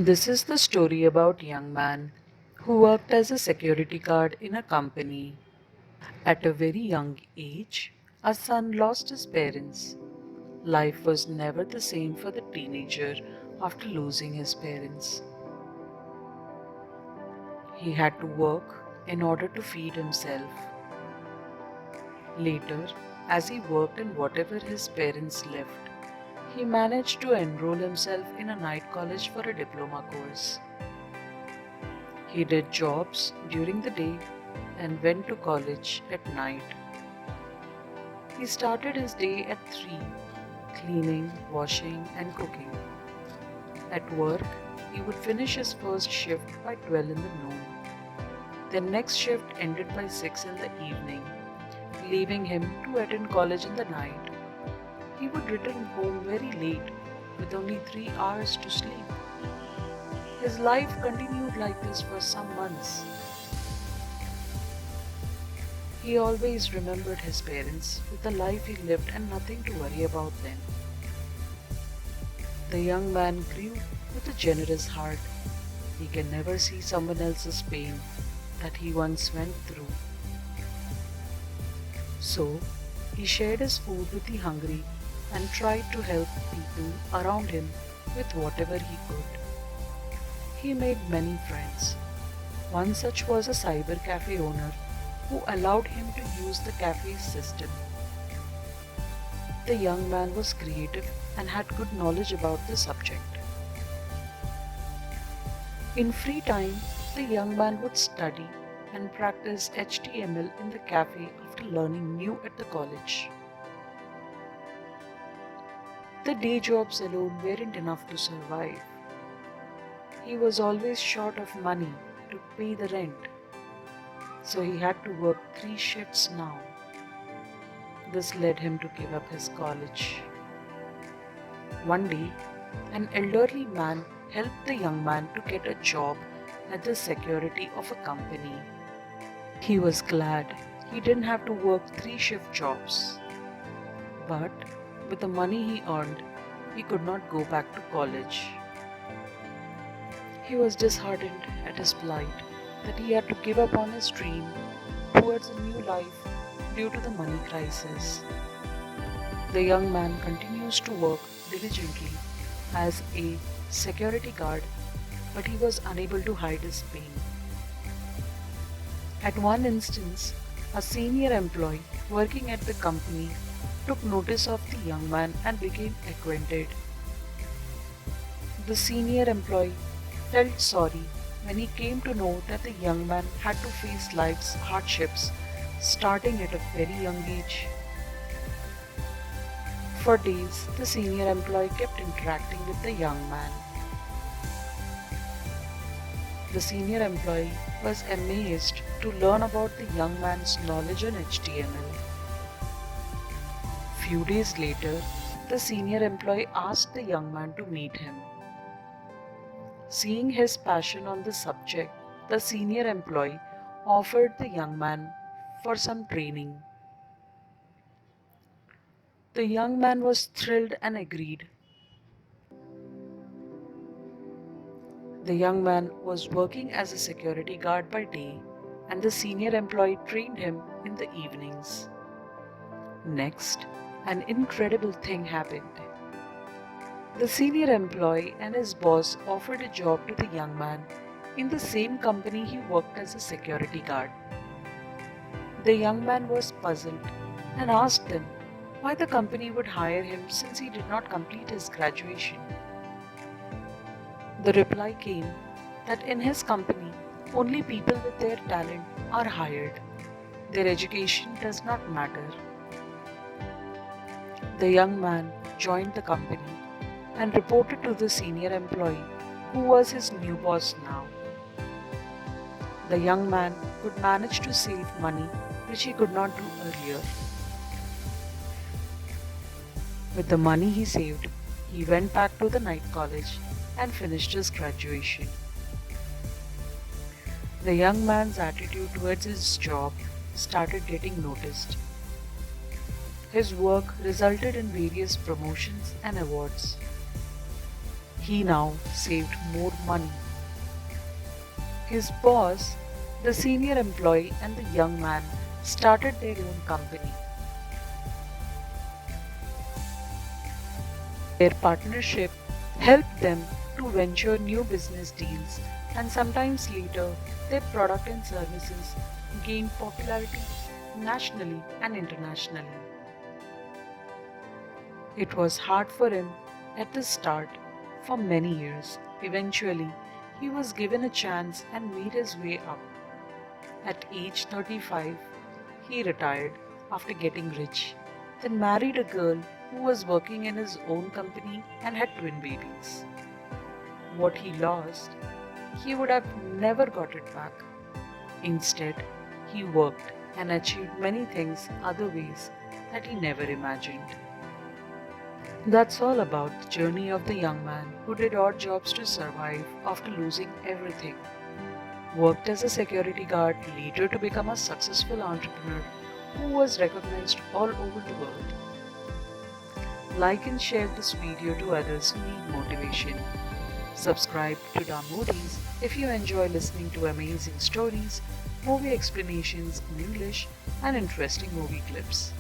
This is the story about a young man who worked as a security guard in a company. At a very young age, a son lost his parents. Life was never the same for the teenager after losing his parents. He had to work in order to feed himself. Later, as he worked in whatever his parents left, he managed to enroll himself in a night college for a diploma course. He did jobs during the day and went to college at night. He started his day at 3, cleaning, washing, and cooking. At work, he would finish his first shift by 12 in the noon. The next shift ended by 6 in the evening, leaving him to attend college in the night. He would return home very late with only 3 hours to sleep. His life continued like this for some months. He always remembered his parents with the life he lived and nothing to worry about then. The young man grew with a generous heart. He can never see someone else's pain that he once went through. So, he shared his food with the hungry and tried to help people around him with whatever he could. He made many friends. One such was a cyber cafe owner who allowed him to use the cafe's system. The young man was creative and had good knowledge about the subject. In free time, the young man would study and practice HTML in the cafe after learning new at the college. The day jobs alone weren't enough to survive. He was always short of money to pay the rent, so he had to work 3 shifts now. This led him to give up his college. One day, an elderly man helped the young man to get a job at the security of a company. He was glad he didn't have to work 3 shift jobs. But with the money he earned, he could not go back to college. He was disheartened at his plight that he had to give up on his dream towards a new life due to the money crisis. The young man continues to work diligently as a security guard, but he was unable to hide his pain. At one instance, a senior employee working at the company took notice of the young man and became acquainted. The senior employee felt sorry when he came to know that the young man had to face life's hardships starting at a very young age. For days, the senior employee kept interacting with the young man. The senior employee was amazed to learn about the young man's knowledge on HTML. Few days later, the senior employee asked the young man to meet him. Seeing his passion on the subject, the senior employee offered the young man for some training. The young man was thrilled and agreed. The young man was working as a security guard by day, and the senior employee trained him in the evenings. Next, an incredible thing happened. The senior employee and his boss offered a job to the young man in the same company he worked as a security guard. The young man was puzzled and asked them why the company would hire him since he did not complete his graduation. The reply came that in his company, only people with their talent are hired. Their education does not matter. The young man joined the company and reported to the senior employee, who was his new boss now. The young man could manage to save money, which he could not do earlier. With the money he saved, he went back to the night college and finished his graduation. The young man's attitude towards his job started getting noticed. His work resulted in various promotions and awards. He now saved more money. His boss, the senior employee, and the young man started their own company. Their partnership helped them to venture new business deals, and sometimes later, their product and services gained popularity nationally and internationally. It was hard for him at the start for many years. Eventually, he was given a chance and made his way up. At age 35, he retired after getting rich, then married a girl who was working in his own company and had twin babies. What he lost, he would have never got it back. Instead, he worked and achieved many things other ways that he never imagined. That's all about the journey of the young man who did odd jobs to survive after losing everything. Worked as a security guard, later to become a successful entrepreneur who was recognized all over the world. Like and share this video to others who need motivation. Subscribe to Damoodies if you enjoy listening to amazing stories, movie explanations in English, and interesting movie clips.